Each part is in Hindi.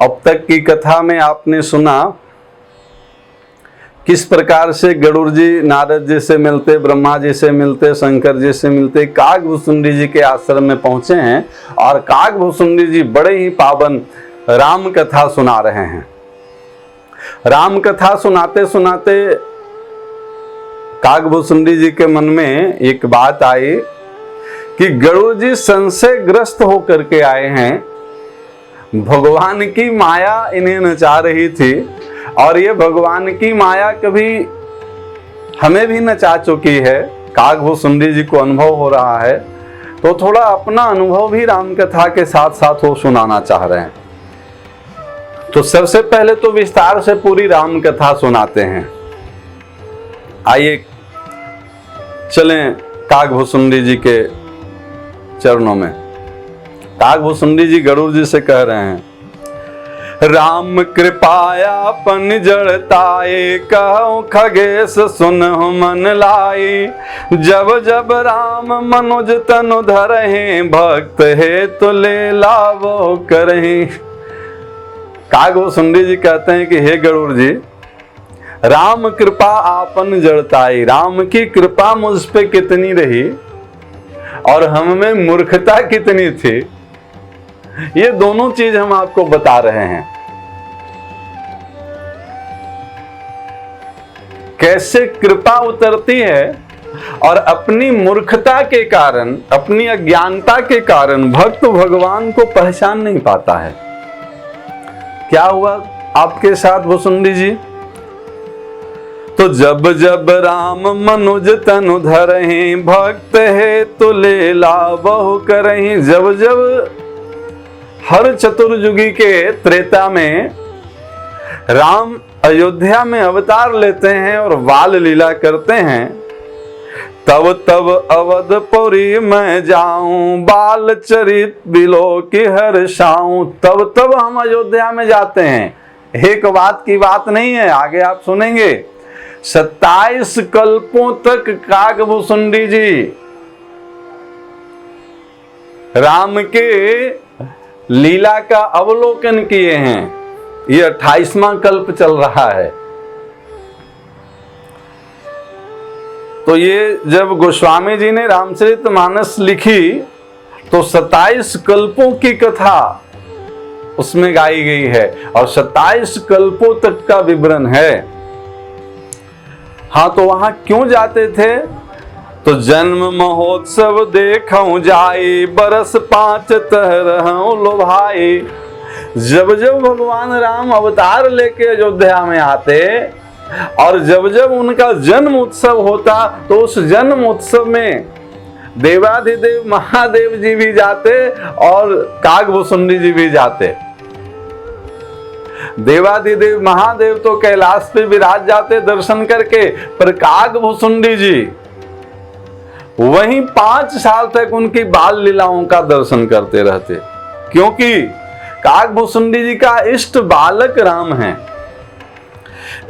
अब तक की कथा में आपने सुना किस प्रकार से गरुड़ जी नारद जी से मिलते, ब्रह्मा जी से मिलते, शंकर जी से मिलते काकभूषुंडी जी के आश्रम में पहुंचे हैं और काकभूषुंडी जी बड़े ही पावन राम कथा सुना रहे हैं। राम कथा सुनाते सुनाते काकभूषुंडी जी के मन में एक बात आई कि गरुड़ जी संशयग्रस्त होकर के आए हैं, भगवान की माया इन्हें नचा रही थी और ये भगवान की माया कभी हमें भी नचा चुकी है। काकभूषुंडी जी को अनुभव हो रहा है, तो थोड़ा अपना अनुभव भी राम कथा के साथ साथ वो सुनाना चाह रहे हैं। तो सबसे पहले तो विस्तार से पूरी राम कथा सुनाते हैं। आइए चलें काकभूषुंडी जी के चरणों में। काकभूषुंडी जी गरुड़ जी से कह रहे हैं, राम कृपाया पन जड़ताए, कहो खगेश सुनहु मन लाई। जब जब राम मनुज तनु धरहि, भक्त हे तो ले लावो करहि। काकभूषुंडी जी कहते हैं कि हे गरुड़ जी, राम कृपा आपन जड़ताई, राम की कृपा मुझ पे कितनी रही और हम में मूर्खता कितनी थी, ये दोनों चीज हम आपको बता रहे हैं। कैसे कृपा उतरती है और अपनी मूर्खता के कारण, अपनी अज्ञानता के कारण भक्त भगवान को पहचान नहीं पाता है। क्या हुआ आपके साथ भूषुंडी जी? तो जब जब राम मनुज तनु धरहि, भक्त हे तो ले लावहु करहि। जब जब हर चतुर्युगी के त्रेता में राम अयोध्या में अवतार लेते हैं और बाल लीला करते हैं, तब तब अवधपुरी मैं जाऊं, बाल चरित बिलो की हर्षाऊं। तब तब हम अयोध्या में जाते हैं। एक बात की बात नहीं है, आगे आप सुनेंगे। 27 कल्पों तक काकभूषुंडी जी राम के लीला का अवलोकन किए हैं। ये 28वां कल्प चल रहा है। तो ये जब गोस्वामी जी ने रामचरितमानस लिखी तो 27 कल्पों की कथा उसमें गाई गई है और 27 कल्पों तक का विवरण है। हाँ, तो वहां क्यों जाते थे? तो जन्म महोत्सव देखूं जाई, बरस 5 तरह लोभाई। जब जब भगवान राम अवतार लेके अयोध्या में आते और जब जब उनका जन्म उत्सव होता, तो उस जन्म उत्सव में देवाधिदेव महादेव जी भी जाते और काकभूषुंडी जी भी जाते। देवाधिदेव महादेव तो कैलाश पे विराज जाते दर्शन करके, पर काकभूषुंडी जी वहीं 5 साल तक उनकी बाल लीलाओं का दर्शन करते रहते, क्योंकि काकभूषुंडी जी का इष्ट बालक राम है।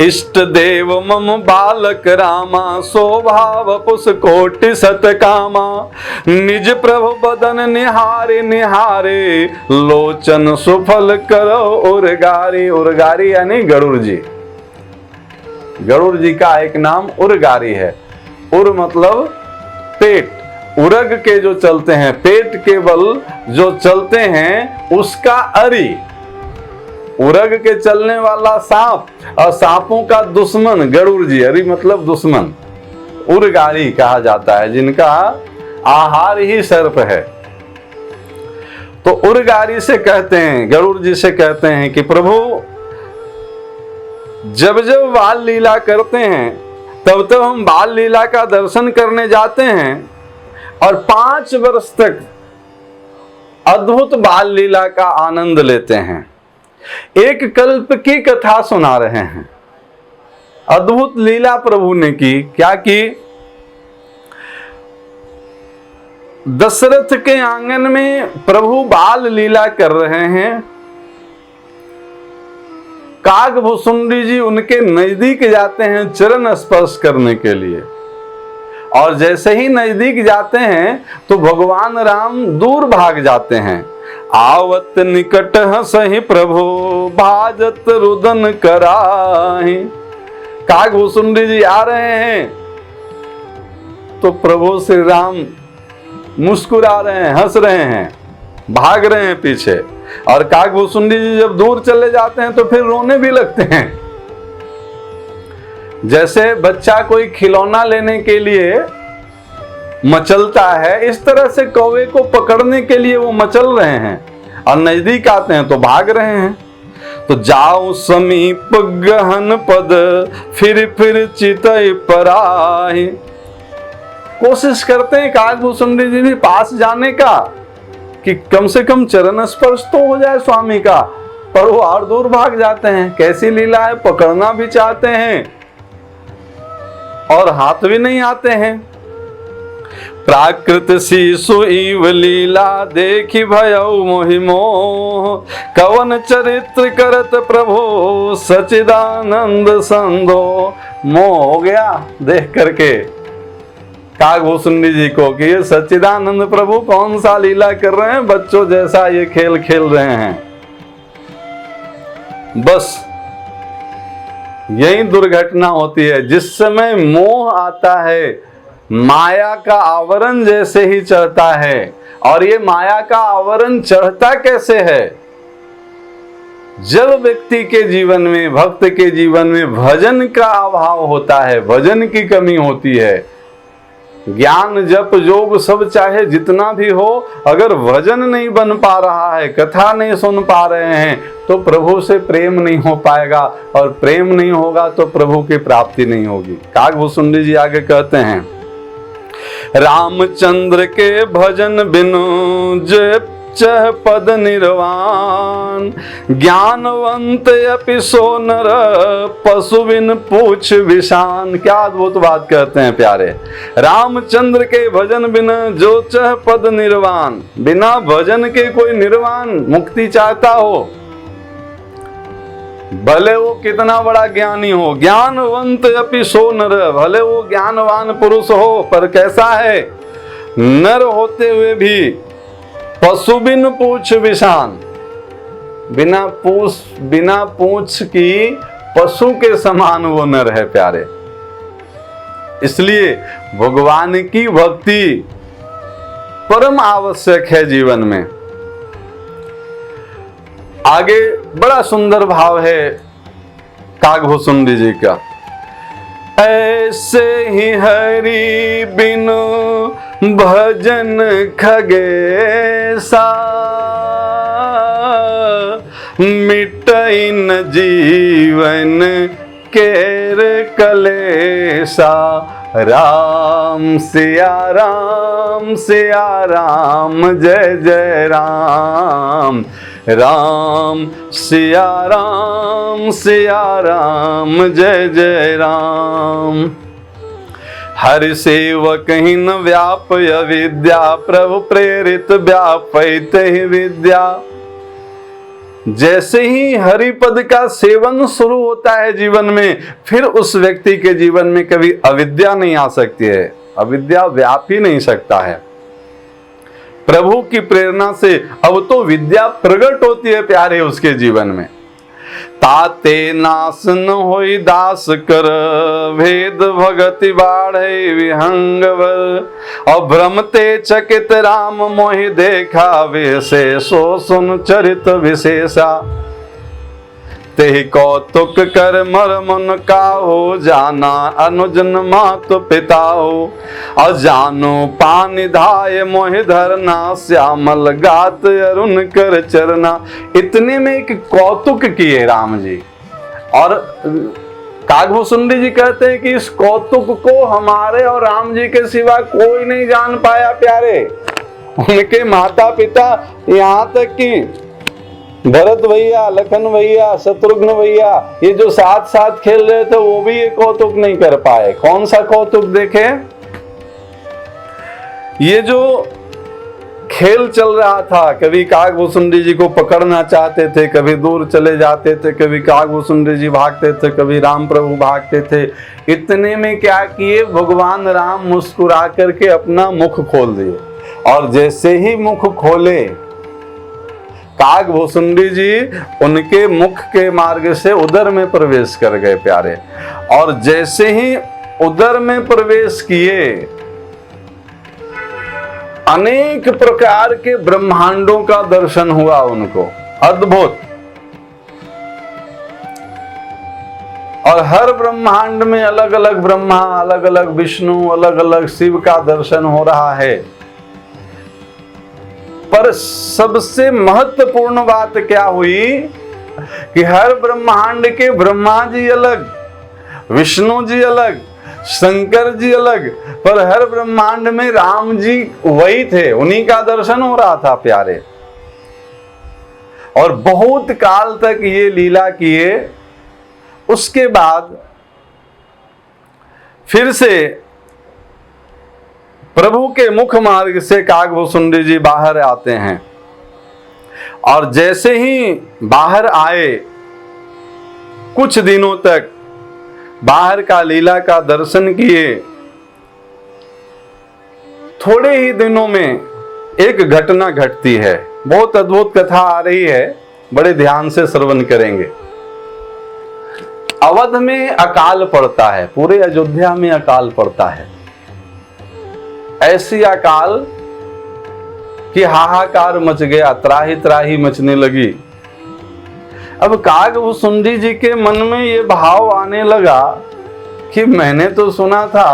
इष्ट देव मम बालक रामा, स्वभाव पुष कोटि सत कामा। निज प्रभु बदन निहारे निहारे, लोचन सुफल करो उर्गारी। उर्गारी यानी गरुड़ जी। गरुड़ जी का एक नाम उर्गारी है। उर मतलब पेट, उरग के जो चलते हैं, पेट के बल जो चलते हैं उसका अरि। उरग के चलने वाला सांप और सांपों का दुश्मन गरुड़ जी। अरि मतलब दुश्मन, उर्गारी कहा जाता है, जिनका आहार ही सर्प है। तो उर्गारी से कहते हैं, गरुड़ जी से कहते हैं कि प्रभु जब जब बाल लीला करते हैं तब तब हम बाल लीला का दर्शन करने जाते हैं और 5 वर्ष तक अद्भुत बाल लीला का आनंद लेते हैं। एक कल्प की कथा सुना रहे हैं। अद्भुत लीला प्रभु ने की। क्या की? दशरथ के आंगन में प्रभु बाल लीला कर रहे हैं। काकभूषुंडी जी उनके नजदीक जाते हैं चरण स्पर्श करने के लिए और जैसे ही नजदीक जाते हैं तो भगवान राम दूर भाग जाते हैं। आवत निकट हंसहि प्रभु भाजत रुदन कराहि। काकभूषुंडी जी आ रहे हैं तो प्रभु श्री राम मुस्कुरा रहे हैं, हंस रहे हैं, भाग रहे हैं पीछे। और काकभूषुंडी जी जब दूर चले जाते हैं तो फिर रोने भी लगते हैं। जैसे बच्चा कोई खिलौना लेने के लिए मचलता है, इस तरह से कौवे को पकड़ने के लिए वो मचल रहे हैं और नजदीक आते हैं तो भाग रहे हैं। तो जाओ समीप गहन पद फिर चितई पराहि। कोशिश करते हैं काकभूषुंडी जी भी पास जाने का कि कम से कम चरण स्पर्श तो हो जाए स्वामी का, पर वो और दूर भाग जाते हैं। कैसी लीला है, पकड़ना भी चाहते हैं और हाथ भी नहीं आते हैं। प्राकृत शिशु इव लीला देखी भयउ मोहि मोह, कवन चरित्र करत प्रभु सचिदानंद संदो। मोह हो गया देख करके काकभूषुंडी जी को कि ये सच्चिदानंद प्रभु कौन सा लीला कर रहे हैं, बच्चों जैसा ये खेल खेल रहे हैं। बस यही दुर्घटना होती है। जिस समय मोह आता है, माया का आवरण जैसे ही चढ़ता है। और ये माया का आवरण चढ़ता कैसे है? जब व्यक्ति के जीवन में, भक्त के जीवन में भजन का अभाव होता है, भजन की कमी होती है। ज्ञान जप योग सब चाहे जितना भी हो, अगर भजन नहीं बन पा रहा है, कथा नहीं सुन पा रहे हैं, तो प्रभु से प्रेम नहीं हो पाएगा। और प्रेम नहीं होगा तो प्रभु की प्राप्ति नहीं होगी। काकभूषुंडी जी आगे कहते हैं, रामचंद्र के भजन बिनु जप चह पद निर्वाण, ज्ञानवंत अपि सो नर पशु बिन पूछ विशान। क्या अद्भुत बात कहते हैं प्यारे। रामचंद्र के भजन बिना जो चह पद निर्वाण, बिना भजन के कोई निर्वाण मुक्ति चाहता हो, भले वो कितना बड़ा ज्ञानी हो, ज्ञानवंत अपि सो नर, भले वो ज्ञानवान पुरुष हो, पर कैसा है, नर होते हुए भी पशु बिन पूछ विशान, बिना पूछ की पशु के समान वो नर है प्यारे। इसलिए भगवान की भक्ति परम आवश्यक है जीवन में। आगे बड़ा सुंदर भाव है काकभूषुंडी जी का। ऐसे ही हरि बिनु भजन खगेसा, मिटई न जीवन केर कलेसा। राम सिया राम सिया राम जय जय राम, राम सिया राम जय जय राम। हरि सेवक ही न व्यापय विद्या, प्रभु प्रेरित व्यापैत ही विद्या। जैसे ही हरिपद का सेवन शुरू होता है जीवन में, फिर उस व्यक्ति के जीवन में कभी अविद्या नहीं आ सकती है, अविद्या व्याप ही नहीं सकता है। प्रभु की प्रेरणा से अब तो विद्या प्रकट होती है प्यारे उसके जीवन में। ताते नास न होई दास कर, भेद भगति बाढ़े विहंगवर। और भ्रमते चकित राम मोहि देखा, विशेषो सुन चरित विशेषा। तेहि कौतुक कर मर मन का हो जाना, अनुजन मातु पिता हो। और जानो पानी धाय मोहि धरना, श्यामल गात अरुण कर चरना। इतने में एक कौतुक किए राम जी। और काकभूषुंडी जी कहते हैं कि इस कौतुक को हमारे और राम जी के सिवा कोई नहीं जान पाया प्यारे। उनके माता पिता, यहाँ तक कि भरत भैया, लखन भैया, शत्रुघ्न भैया, ये जो साथ साथ खेल रहे थे, वो भी ये कौतुक नहीं कर पाए। कौन सा कौतुक देखे? ये जो खेल चल रहा था। कभी काकभूसुंडी जी को पकड़ना चाहते थे, कभी दूर चले जाते थे, कभी काकभूसुंडी जी भागते थे, कभी राम प्रभु भागते थे। इतने में क्या किए, भगवान राम मुस्कुरा करके अपना मुख खोल दिए, और जैसे ही मुख खोले काकभूसुंडी जी उनके मुख के मार्ग से उदर में प्रवेश कर गए प्यारे। और जैसे ही उदर में प्रवेश किए, अनेक प्रकार के ब्रह्मांडों का दर्शन हुआ उनको, अद्भुत। और हर ब्रह्मांड में अलग अलग ब्रह्मा, अलग अलग विष्णु, अलग अलग शिव का दर्शन हो रहा है। पर सबसे महत्वपूर्ण बात क्या हुई कि हर ब्रह्मांड के ब्रह्मा जी अलग, विष्णु जी अलग, शंकर जी अलग, पर हर ब्रह्मांड में राम जी वही थे, उन्हीं का दर्शन हो रहा था प्यारे। और बहुत काल तक ये लीला किए। उसके बाद फिर से प्रभु के मुख मार्ग से काकभूसुंडी जी बाहर आते हैं, और जैसे ही बाहर आए कुछ दिनों तक बाहर का लीला का दर्शन किए। थोड़े ही दिनों में एक घटना घटती है, बहुत अद्भुत कथा आ रही है, बड़े ध्यान से श्रवण करेंगे। अवध में अकाल पड़ता है, पूरे अयोध्या में अकाल पड़ता है। ऐसी अकाल कि हाहाकार मच गया, त्राही त्राही मचने लगी। अब काकभूसुंडी जी के मन में ये भाव आने लगा कि मैंने तो सुना था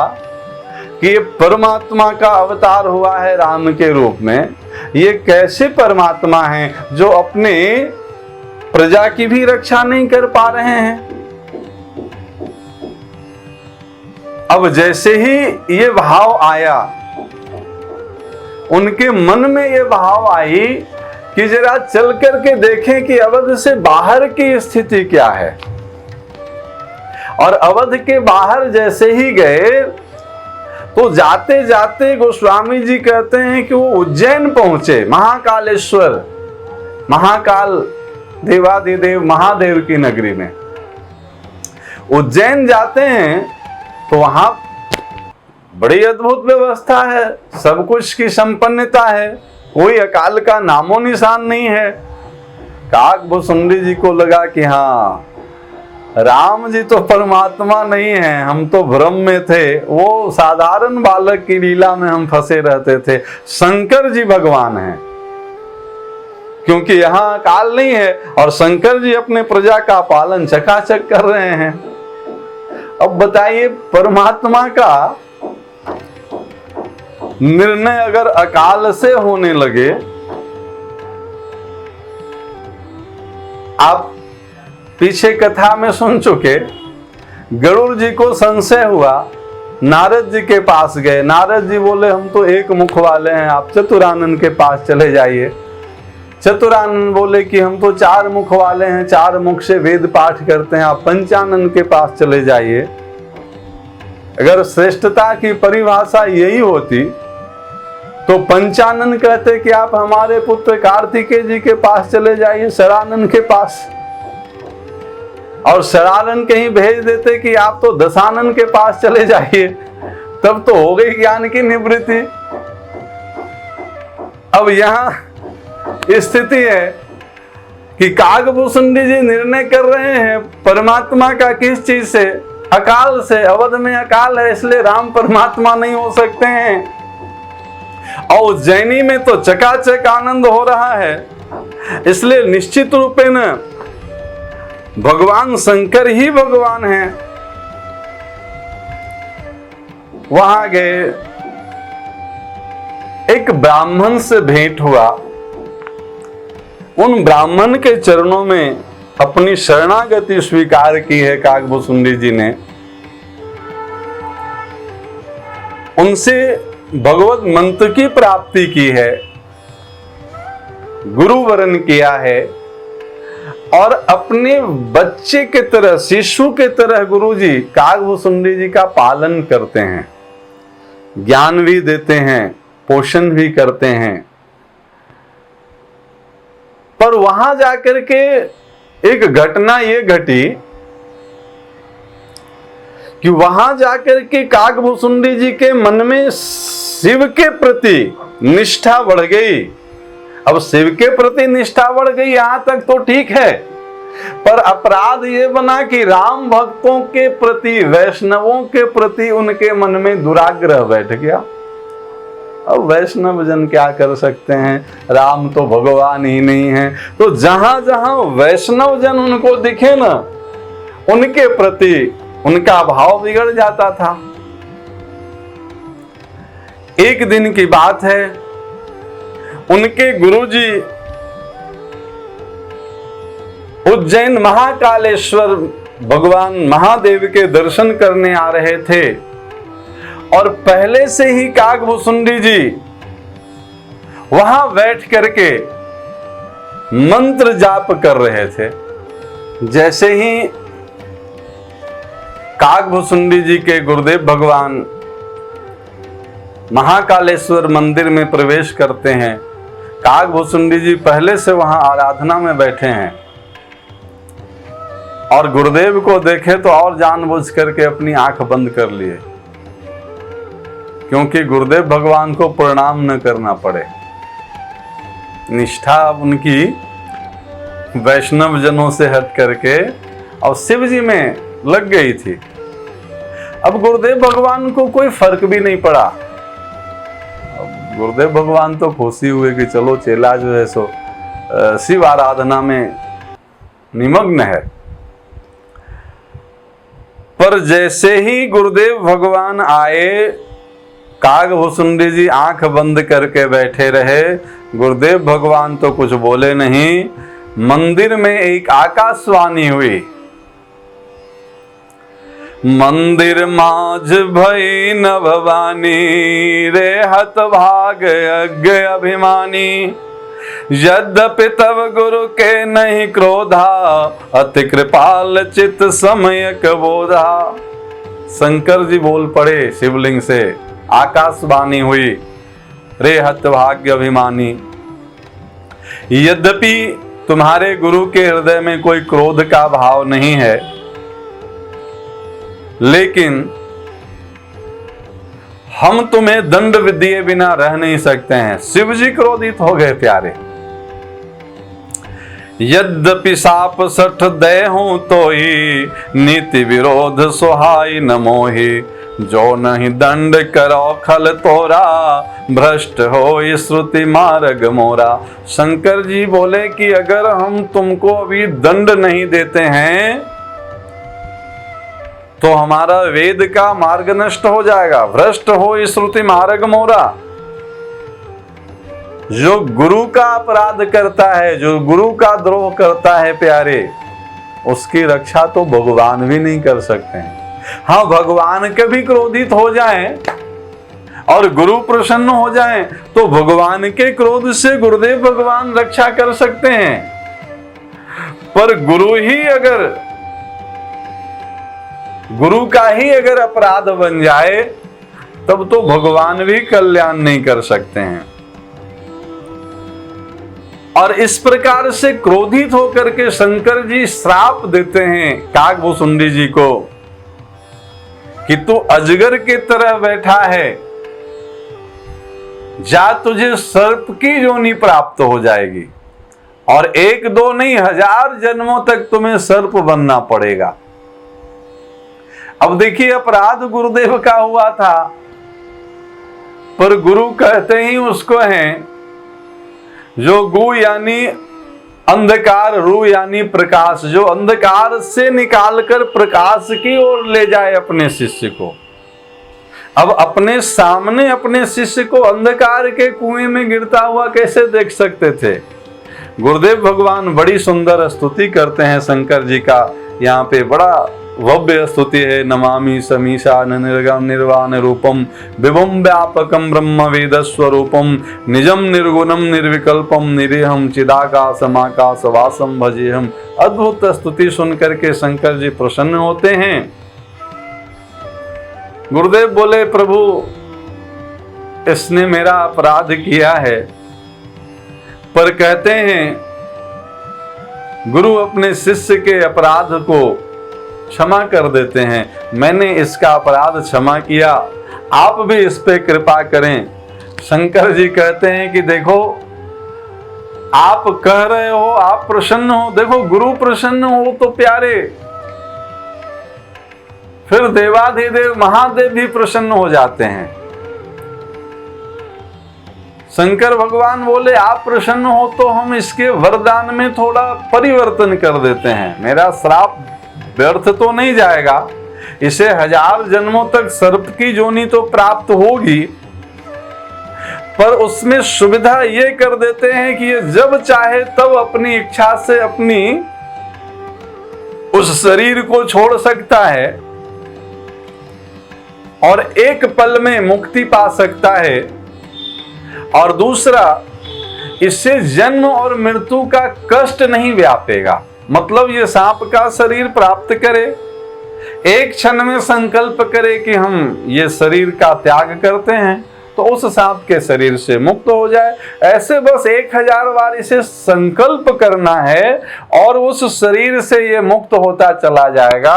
कि ये परमात्मा का अवतार हुआ है राम के रूप में, ये कैसे परमात्मा हैं जो अपने प्रजा की भी रक्षा नहीं कर पा रहे हैं। अब जैसे ही ये भाव आया, उनके मन में ये भाव आई कि जरा चल करके देखें कि अवध से बाहर की स्थिति क्या है। और अवध के बाहर जैसे ही गए तो जाते जाते गोस्वामी जी कहते हैं कि वो उज्जैन पहुंचे, महाकालेश्वर, महाकाल देवाधिदेव महादेव की नगरी में। उज्जैन जाते हैं तो वहां बड़ी अद्भुत व्यवस्था है, सब कुछ की संपन्नता है, कोई अकाल का नामो निशान नहीं है। काकभूसुंडी जी को लगा कि हाँ, राम जी तो परमात्मा नहीं है, हम तो भ्रम में थे, वो साधारण बालक की लीला में हम फंसे रहते थे। शंकर जी भगवान हैं, क्योंकि यहाँ अकाल नहीं है और शंकर जी अपने प्रजा का पालन चकाचक कर रहे हैं। अब बताइए, परमात्मा का निर्णय अगर अकाल से होने लगे, आप पीछे कथा में सुन चुके, गरुड़ जी को संशय हुआ, नारद जी के पास गए। नारद जी बोले हम तो एक मुख वाले हैं, आप चतुरानन के पास चले जाइए। चतुरानन बोले कि हम तो चार मुख वाले हैं, चार मुख से वेद पाठ करते हैं, आप पंचानन के पास चले जाइए। अगर श्रेष्ठता की परिभाषा यही होती तो पंचानन कहते कि आप हमारे पुत्र कार्तिकेय जी के पास चले जाइए, शरानन के पास, और शरानन कहीं भेज देते कि आप तो दशानन के पास चले जाइए, तब तो हो गई ज्ञान की निवृत्ति। अब यहां स्थिति है कि काकभूसुंडी जी निर्णय कर रहे हैं परमात्मा का किस चीज से, अकाल से। अवध में अकाल है, इसलिए राम परमात्मा नहीं हो सकते हैं। और उज्जैनी में तो चकाचक आनंद हो रहा है, इसलिए निश्चित रूपे न भगवान शंकर ही भगवान हैं। वहां गए, एक ब्राह्मण से भेंट हुआ। उन ब्राह्मण के चरणों में अपनी शरणागति स्वीकार की है काकभूसुंडी जी ने। उनसे भगवत मंत्र की प्राप्ति की है, गुरु वरण किया है, और अपने बच्चे के तरह, शिशु के तरह गुरु जी काकभूसुंडी जी का पालन करते हैं, ज्ञान भी देते हैं, पोषण भी करते हैं। पर वहां जाकर के एक घटना ये घटी कि वहां जाकर के काकभूसुंडी जी के मन में शिव के प्रति निष्ठा बढ़ गई। अब शिव के प्रति निष्ठा बढ़ गई यहां तक तो ठीक है, पर अपराध ये बना कि राम भक्तों के प्रति, वैष्णवों के प्रति उनके मन में दुराग्रह बैठ गया। अब वैष्णव जन क्या कर सकते हैं, राम तो भगवान ही नहीं है। तो जहां जहां वैष्णव जन उनको दिखे ना, उनके प्रति उनका भाव बिगड़ जाता था। एक दिन की बात है, उनके गुरुजी उज्जैन महाकालेश्वर भगवान महादेव के दर्शन करने आ रहे थे और पहले से ही काकभूसुंडी जी वहां बैठ करके मंत्र जाप कर रहे थे। जैसे ही काकभूसुंडी जी के गुरुदेव भगवान महाकालेश्वर मंदिर में प्रवेश करते हैं, काकभूसुंडी जी पहले से वहां आराधना में बैठे हैं और गुरुदेव को देखे तो और जानबूझ करके अपनी आंख बंद कर लिए, क्योंकि गुरुदेव भगवान को प्रणाम न करना पड़े। निष्ठा उनकी वैष्णव जनों से हट करके और शिव जी में लग गई थी। अब गुरुदेव भगवान को कोई फर्क भी नहीं पड़ा। गुरुदेव भगवान तो खुशी हुए कि चलो चेला जो है सो शिव आराधना में निमग्न है। पर जैसे ही गुरुदेव भगवान आए, काकभूसुंडी जी आंख बंद करके बैठे रहे। गुरुदेव भगवान तो कुछ बोले नहीं। मंदिर में एक आकाशवाणी हुई, मंदिर माझ भई न भवानी, रे हत भाग यज्ञ अभिमानी, यद्यपि तव गुरु के नहीं क्रोधा, अति कृपाल चित समयक बोधा। शंकर जी बोल पड़े शिवलिंग से, आकाशवाणी हुई, रे हत भाग्य अभिमानी, यद्यपि तुम्हारे गुरु के हृदय में कोई क्रोध का भाव नहीं है, लेकिन हम तुम्हें दंड दिए बिना रह नहीं सकते हैं। शिव जी क्रोधित हो गए प्यारे। यद्यपि साप सठ दे हूं तो ही, नीति विरोध सुहाई न मोही, जो नहीं दंड करो खल तोरा, भ्रष्ट हो श्रुति मार्ग मोरा। शंकर जी बोले कि अगर हम तुमको अभी दंड नहीं देते हैं तो हमारा वेद का मार्ग नष्ट हो जाएगा। भ्रष्ट हो श्रुति मार्ग मोरा। जो गुरु का अपराध करता है, जो गुरु का द्रोह करता है प्यारे, उसकी रक्षा तो भगवान भी नहीं कर सकते हैं। हाँ, भगवान कभी क्रोधित हो जाएं और गुरु प्रसन्न हो जाएं तो भगवान के क्रोध से गुरुदेव भगवान रक्षा कर सकते हैं। पर गुरु का ही अगर अपराध बन जाए तब तो भगवान भी कल्याण नहीं कर सकते हैं। और इस प्रकार से क्रोधित होकर के शंकर जी श्राप देते हैं काकभूसुंडी जी को कि तू अजगर की तरह बैठा है, जा तुझे सर्प की योनि प्राप्त हो जाएगी और 1-2 नहीं 1000 जन्मों तक तुम्हें सर्प बनना पड़ेगा। अब देखिए, अपराध गुरुदेव का हुआ था, पर गुरु कहते ही उसको हैं जो गु यानी अंधकार, रू यानी प्रकाश, जो अंधकार से निकालकर प्रकाश की ओर ले जाए अपने शिष्य को। अब अपने सामने अपने शिष्य को अंधकार के कुएं में गिरता हुआ कैसे देख सकते थे। गुरुदेव भगवान बड़ी सुंदर स्तुति करते हैं शंकर जी का। यहाँ पे बड़ा भव्य स्तुति है। नमामि समीशा निर्गम निर्वाण रूपम, विभुम व्यापकम ब्रह्म वेद स्वरूपम, निजम निर्गुणम निर्विकल्पम, निरीहम चिदाकाशमाकाश वासम भजेहम। अद्भुत स्तुति सुनकर के शंकर जी प्रसन्न होते हैं। गुरुदेव बोले, प्रभु इसने मेरा अपराध किया है, पर कहते हैं गुरु अपने शिष्य के अपराध को क्षमा कर देते हैं। मैंने इसका अपराध क्षमा किया, आप भी इस पे कृपा करें। शंकर जी कहते हैं कि देखो, आप कह रहे हो आप प्रसन्न हो, देखो गुरु प्रसन्न हो तो प्यारे, फिर देवाधिदेव महादेव भी प्रसन्न हो जाते हैं। शंकर भगवान बोले आप प्रसन्न हो तो हम इसके वरदान में थोड़ा परिवर्तन कर देते हैं, मेरा श्राप व्यर्थ तो नहीं जाएगा, इसे 1000 जन्मों तक सर्प की जोनी तो प्राप्त होगी, पर उसमें सुविधा ये कर देते हैं कि ये जब चाहे तब अपनी इच्छा से अपनी उस शरीर को छोड़ सकता है और एक पल में मुक्ति पा सकता है। और दूसरा, इससे जन्म और मृत्यु का कष्ट नहीं व्यापेगा। मतलब ये सांप का शरीर प्राप्त करे, एक क्षण में संकल्प करे कि हम ये शरीर का त्याग करते हैं, तो उस सांप के शरीर से मुक्त हो जाए। ऐसे बस 1000 बार इसे संकल्प करना है और उस शरीर से ये मुक्त होता चला जाएगा।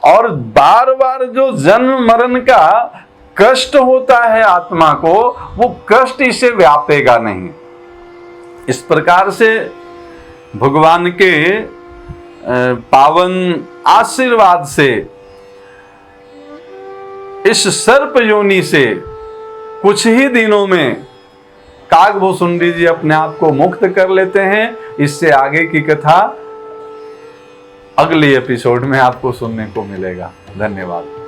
और बार बार जो जन्म मरण का कष्ट होता है आत्मा को, वो कष्ट इसे व्यापेगा नहीं। इस प्रकार से भगवान के पावन आशीर्वाद से इस सर्प योनि से कुछ ही दिनों में कागभूषुंडी जी अपने आप को मुक्त कर लेते हैं। इससे आगे की कथा अगले एपिसोड में आपको सुनने को मिलेगा। धन्यवाद।